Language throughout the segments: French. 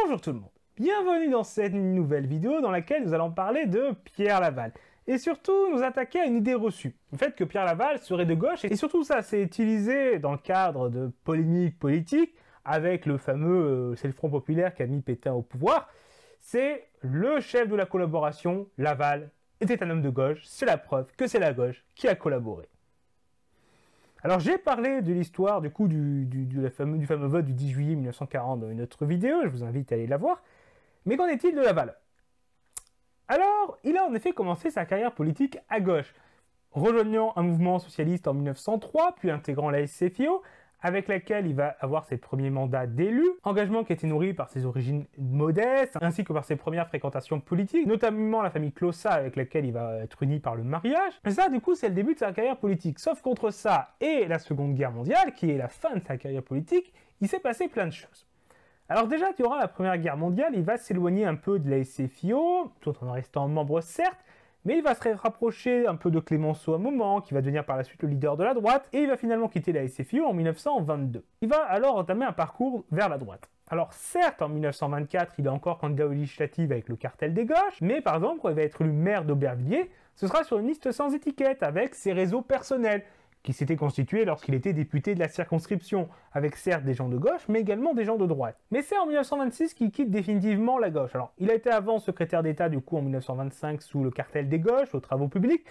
Bonjour tout le monde, bienvenue dans cette nouvelle vidéo dans laquelle nous allons parler de Pierre Laval. Et surtout nous attaquer à une idée reçue, le fait que Pierre Laval serait de gauche, et surtout ça c'est utilisé dans le cadre de polémiques politiques avec le fameux, c'est le Front Populaire qui a mis Pétain au pouvoir. C'est le chef de la collaboration, Laval, était un homme de gauche, c'est la preuve que c'est la gauche qui a collaboré. Alors j'ai parlé de l'histoire du coup du fameux vote du 10 juillet 1940 dans une autre vidéo, je vous invite à aller la voir. Mais qu'en est-il de Laval? Alors, il a en effet commencé sa carrière politique à gauche, rejoignant un mouvement socialiste en 1903, puis intégrant la SCFIO, avec laquelle il va avoir ses premiers mandats d'élu, engagement qui était nourri par ses origines modestes, ainsi que par ses premières fréquentations politiques, notamment la famille Claussat avec laquelle il va être uni par le mariage. Et ça, du coup, c'est le début de sa carrière politique. Sauf qu'entre ça et la Seconde Guerre mondiale, qui est la fin de sa carrière politique, il s'est passé plein de choses. Alors déjà, durant la Première Guerre mondiale, il va s'éloigner un peu de la SCFIO, tout en restant membre certes, mais il va se rapprocher un peu de Clémenceau à un moment, qui va devenir par la suite le leader de la droite, et il va finalement quitter la SCFIO en 1922. Il va alors entamer un parcours vers la droite. Alors certes, en 1924, il est encore candidat aux législatives avec le cartel des gauches, mais par exemple, quand il va être élu maire d'Aubervilliers, ce sera sur une liste sans étiquette, avec ses réseaux personnels, qui s'était constitué lorsqu'il était député de la circonscription, avec certes des gens de gauche, mais également des gens de droite. Mais c'est en 1926 qu'il quitte définitivement la gauche. Alors, il a été avant secrétaire d'État, du coup, en 1925, sous le cartel des gauches, aux travaux publics,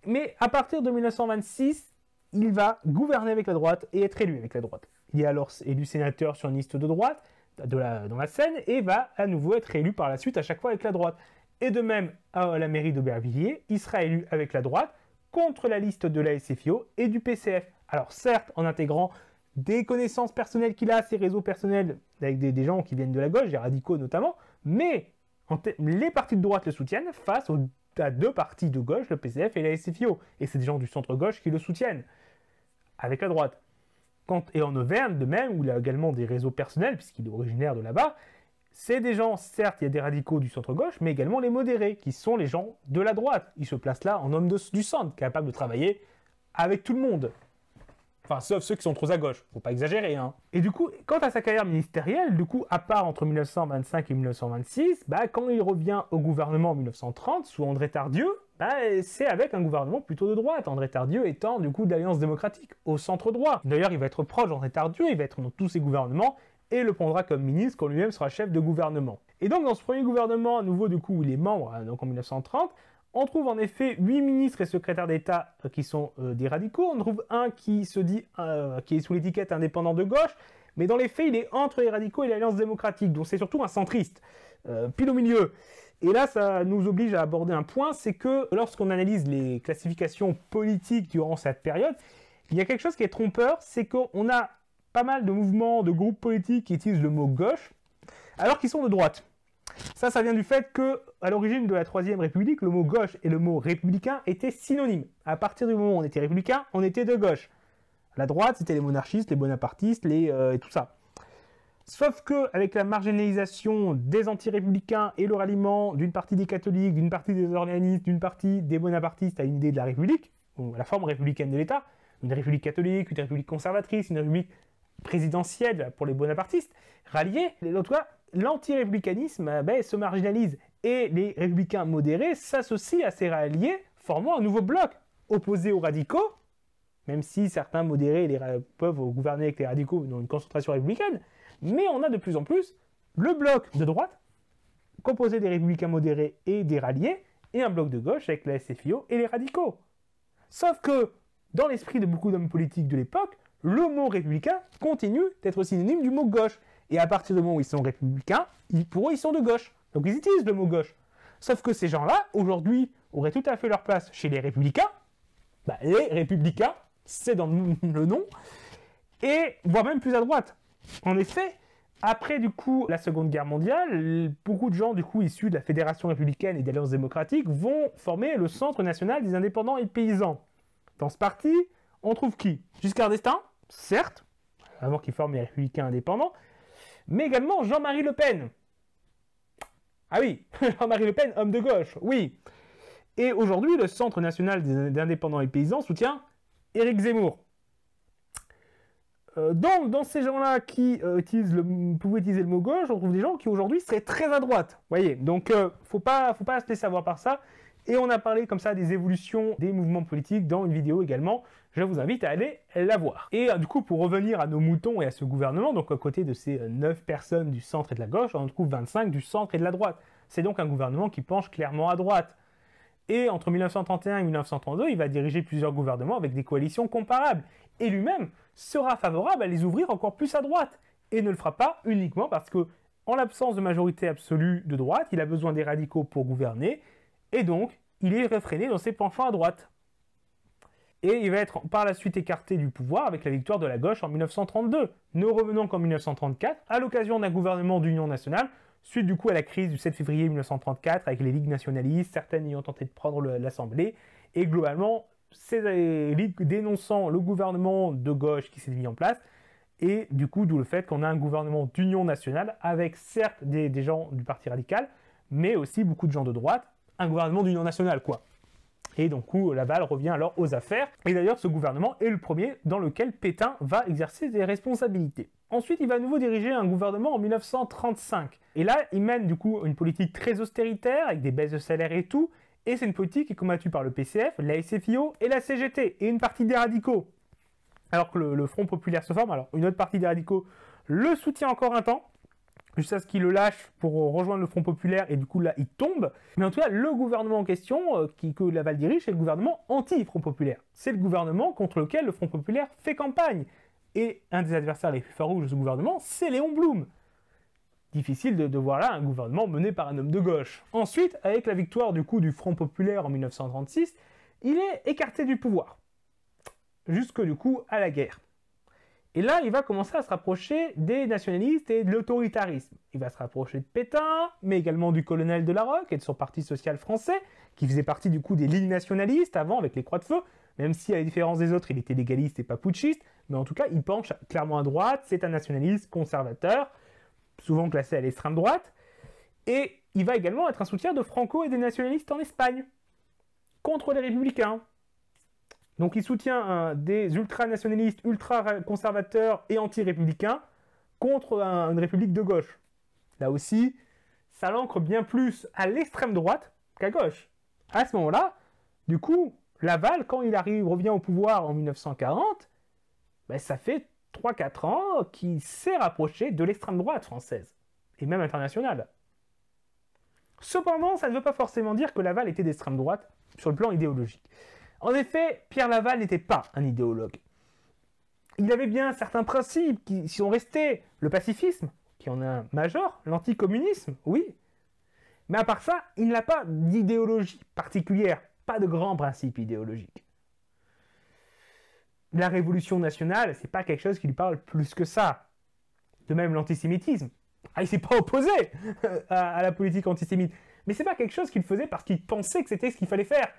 mais à partir de 1926, il va gouverner avec la droite et être élu avec la droite. Il est alors élu sénateur sur une liste de droite, dans la Seine, et va à nouveau être élu par la suite à chaque fois avec la droite. Et de même, à la mairie d'Aubervilliers, il sera élu avec la droite, contre la liste de la SCFIO et du PCF. Alors certes, en intégrant des connaissances personnelles qu'il a, ses réseaux personnels, avec des gens qui viennent de la gauche, des radicaux notamment, mais les partis de droite le soutiennent face à deux partis de gauche, le PCF et la SCFIO. Et c'est des gens du centre-gauche qui le soutiennent, avec la droite. Et en Auvergne, de même, où il a également des réseaux personnels, puisqu'il est originaire de là-bas, c'est des gens, certes, il y a des radicaux du centre-gauche, mais également les modérés, qui sont les gens de la droite. Ils se placent là en hommes du centre, capables de travailler avec tout le monde. Enfin, sauf ceux qui sont trop à gauche, faut pas exagérer, hein. Et du coup, quant à sa carrière ministérielle, du coup, à part entre 1925 et 1926, quand il revient au gouvernement en 1930, sous André Tardieu, c'est avec un gouvernement plutôt de droite, André Tardieu étant, du coup, d'Alliance démocratique, au centre droit. D'ailleurs, il va être proche d'André Tardieu, il va être dans tous ses gouvernements, et le prendra comme ministre quand lui-même sera chef de gouvernement. Et donc dans ce premier gouvernement, à nouveau du coup où il est membre, donc en 1930, on trouve en effet 8 ministres et secrétaires d'État qui sont des radicaux, on trouve un qui se dit, qui est sous l'étiquette indépendant de gauche, mais dans les faits il est entre les radicaux et l'Alliance démocratique, donc c'est surtout un centriste, pile au milieu. Et là ça nous oblige à aborder un point, c'est que lorsqu'on analyse les classifications politiques durant cette période, il y a quelque chose qui est trompeur, c'est qu'on a pas mal de mouvements, de groupes politiques qui utilisent le mot gauche, alors qu'ils sont de droite. Ça vient du fait que, à l'origine de la Troisième République, le mot gauche et le mot républicain étaient synonymes. À partir du moment où on était républicain, on était de gauche. La droite, c'était les monarchistes, les bonapartistes, et tout ça. Sauf que, avec la marginalisation des anti-républicains et le ralliement d'une partie des catholiques, d'une partie des orléanistes, d'une partie des bonapartistes à une idée de la République, ou à la forme républicaine de l'État, une république catholique, une république conservatrice, une république présidentielle pour les bonapartistes, ralliés, en tout cas, l'anti-républicanisme se marginalise. Et les républicains modérés s'associent à ces ralliés, formant un nouveau bloc, opposé aux radicaux, même si certains modérés peuvent gouverner avec les radicaux dans une concentration républicaine, mais on a de plus en plus le bloc de droite, composé des républicains modérés et des ralliés, et un bloc de gauche avec la SFIO et les radicaux. Sauf que, dans l'esprit de beaucoup d'hommes politiques de l'époque, le mot républicain continue d'être synonyme du mot gauche. Et à partir du moment où ils sont républicains, pour eux, ils sont de gauche. Donc ils utilisent le mot gauche. Sauf que ces gens-là, aujourd'hui, auraient tout à fait leur place chez les républicains. Les républicains, c'est dans le nom. Et voire même plus à droite. En effet, après du coup la Seconde Guerre mondiale, beaucoup de gens du coup issus de la Fédération républicaine et de l'Alliance démocratique vont former le Centre national des indépendants et paysans. Dans ce parti, on trouve qui? Giscard d'Estaing, certes, avant qu'il forme les Républicains indépendants, mais également Jean-Marie Le Pen. Ah oui, Jean-Marie Le Pen, homme de gauche, oui. Et aujourd'hui, le Centre national des indépendants et paysans soutient Éric Zemmour. dans ces gens-là qui pouvaient utiliser le mot gauche, on trouve des gens qui aujourd'hui seraient très à droite. Vous voyez, donc faut pas se laisser avoir par ça. Et on a parlé comme ça des évolutions des mouvements politiques dans une vidéo également. Je vous invite à aller la voir. Et du coup, pour revenir à nos moutons et à ce gouvernement, donc à côté de ces 9 personnes du centre et de la gauche, on en trouve 25 du centre et de la droite. C'est donc un gouvernement qui penche clairement à droite. Et entre 1931 et 1932, il va diriger plusieurs gouvernements avec des coalitions comparables. Et lui-même sera favorable à les ouvrir encore plus à droite. Et ne le fera pas uniquement parce que, en l'absence de majorité absolue de droite, il a besoin des radicaux pour gouverner. Et donc, il est réfréné dans ses penchants à droite. Et il va être par la suite écarté du pouvoir avec la victoire de la gauche en 1932. Ne revenons qu'en 1934, à l'occasion d'un gouvernement d'union nationale, suite du coup à la crise du 7 février 1934 avec les ligues nationalistes, certaines ayant tenté de prendre l'Assemblée, et globalement, ces ligues dénonçant le gouvernement de gauche qui s'est mis en place, et du coup, d'où le fait qu'on a un gouvernement d'union nationale avec certes des gens du Parti radical, mais aussi beaucoup de gens de droite, un gouvernement d'union nationale, quoi. Et donc, Laval revient alors aux affaires. Et d'ailleurs, ce gouvernement est le premier dans lequel Pétain va exercer des responsabilités. Ensuite, il va à nouveau diriger un gouvernement en 1935. Et là, il mène du coup une politique très austéritaire, avec des baisses de salaire et tout. Et c'est une politique qui est combattue par le PCF, la SFIO et la CGT, et une partie des radicaux. Alors que le Front Populaire se forme, alors une autre partie des radicaux le soutient encore un temps, jusqu'à ce qu'il le lâche pour rejoindre le Front Populaire, et du coup là, il tombe. Mais en tout cas, le gouvernement en question, que Laval dirige, c'est le gouvernement anti-Front Populaire. C'est le gouvernement contre lequel le Front Populaire fait campagne. Et un des adversaires les plus farouches de ce gouvernement, c'est Léon Blum. Difficile de voir là un gouvernement mené par un homme de gauche. Ensuite, avec la victoire du coup du Front Populaire en 1936, il est écarté du pouvoir. Jusque du coup à la guerre. Et là, il va commencer à se rapprocher des nationalistes et de l'autoritarisme. Il va se rapprocher de Pétain, mais également du colonel Delarocque et de son parti social français, qui faisait partie du coup des lignes nationalistes avant avec les Croix de Feu, même si à la différence des autres, il était légaliste et pas putschiste, mais en tout cas, il penche clairement à droite, c'est un nationaliste conservateur, souvent classé à l'extrême droite, et il va également être un soutien de Franco et des nationalistes en Espagne, contre les républicains. Donc il soutient des ultranationalistes, ultra-conservateurs et anti-républicains contre une république de gauche. Là aussi, ça l'ancre bien plus à l'extrême droite qu'à gauche. À ce moment-là, du coup, Laval, quand il revient au pouvoir en 1940, ben, ça fait 3-4 ans qu'il s'est rapproché de l'extrême droite française, et même internationale. Cependant, ça ne veut pas forcément dire que Laval était d'extrême droite sur le plan idéologique. En effet, Pierre Laval n'était pas un idéologue. Il avait bien certains principes qui sont restés. Le pacifisme, qui en est un majeur, l'anticommunisme, oui. Mais à part ça, il n'a pas d'idéologie particulière, pas de grands principes idéologiques. La révolution nationale, c'est pas quelque chose qui lui parle plus que ça. De même l'antisémitisme. Ah, il s'est pas opposé à la politique antisémite. Mais c'est pas quelque chose qu'il faisait parce qu'il pensait que c'était ce qu'il fallait faire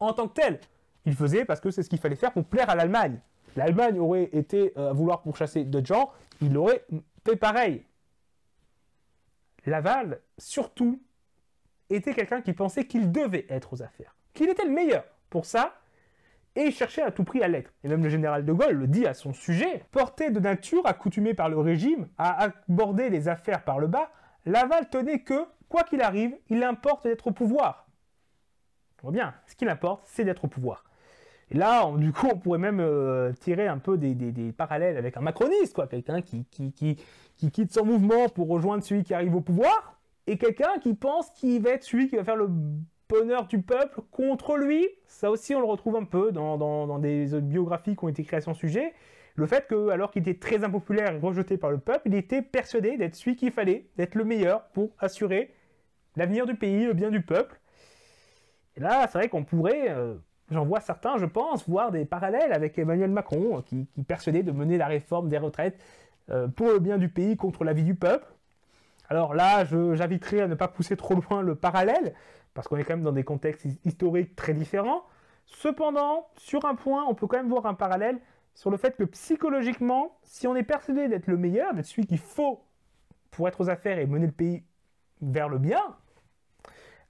en tant que tel. Il faisait parce que c'est ce qu'il fallait faire pour plaire à l'Allemagne. L'Allemagne aurait été à vouloir pourchasser d'autres gens, il aurait fait pareil. Laval, surtout, était quelqu'un qui pensait qu'il devait être aux affaires, qu'il était le meilleur pour ça, et il cherchait à tout prix à l'être. Et même le général de Gaulle le dit à son sujet, porté de nature accoutumé par le régime à aborder les affaires par le bas, Laval tenait que, quoi qu'il arrive, il importe d'être au pouvoir. On voit bien, ce qu'il importe, c'est d'être au pouvoir. Et là, du coup, on pourrait même tirer un peu des parallèles avec un macroniste, quoi, quelqu'un qui quitte son mouvement pour rejoindre celui qui arrive au pouvoir, et quelqu'un qui pense qu'il va être celui qui va faire le bonheur du peuple contre lui. Ça aussi, on le retrouve un peu dans des biographies qui ont été créées à son sujet. Le fait que, alors qu'il était très impopulaire et rejeté par le peuple, il était persuadé d'être celui qu'il fallait, d'être le meilleur pour assurer l'avenir du pays, le bien du peuple. Et là, c'est vrai qu'on pourrait, j'en vois certains, je pense, voir des parallèles avec Emmanuel Macron, qui persuadait de mener la réforme des retraites pour le bien du pays contre l'avis du peuple. Alors là, j'inviterai à ne pas pousser trop loin le parallèle, parce qu'on est quand même dans des contextes historiques très différents. Cependant, sur un point, on peut quand même voir un parallèle sur le fait que psychologiquement, si on est persuadé d'être le meilleur, d'être celui qu'il faut pour être aux affaires et mener le pays vers le bien,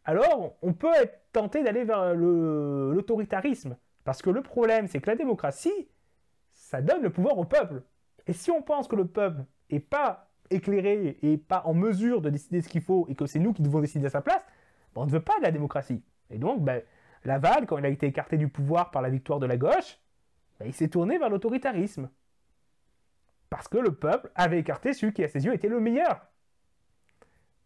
alors on peut être tenté d'aller vers l'autoritarisme. Parce que le problème, c'est que la démocratie, ça donne le pouvoir au peuple. Et si on pense que le peuple n'est pas éclairé et pas en mesure de décider ce qu'il faut et que c'est nous qui devons décider à sa place, on ne veut pas de la démocratie. Et donc, Laval, quand il a été écarté du pouvoir par la victoire de la gauche, il s'est tourné vers l'autoritarisme. Parce que le peuple avait écarté celui qui, à ses yeux, était le meilleur.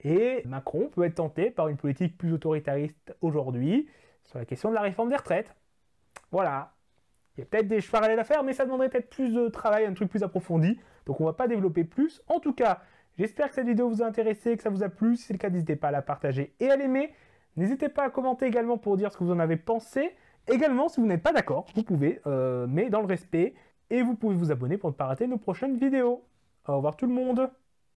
Et Macron peut être tenté par une politique plus autoritariste aujourd'hui sur la question de la réforme des retraites. Voilà. Il y a peut-être des parallèles à faire, mais ça demanderait peut-être plus de travail, un truc plus approfondi. Donc on ne va pas développer plus. En tout cas, j'espère que cette vidéo vous a intéressé, que ça vous a plu. Si c'est le cas, n'hésitez pas à la partager et à l'aimer. N'hésitez pas à commenter également pour dire ce que vous en avez pensé. Également, si vous n'êtes pas d'accord, vous pouvez, mais dans le respect. Et vous pouvez vous abonner pour ne pas rater nos prochaines vidéos. Au revoir tout le monde.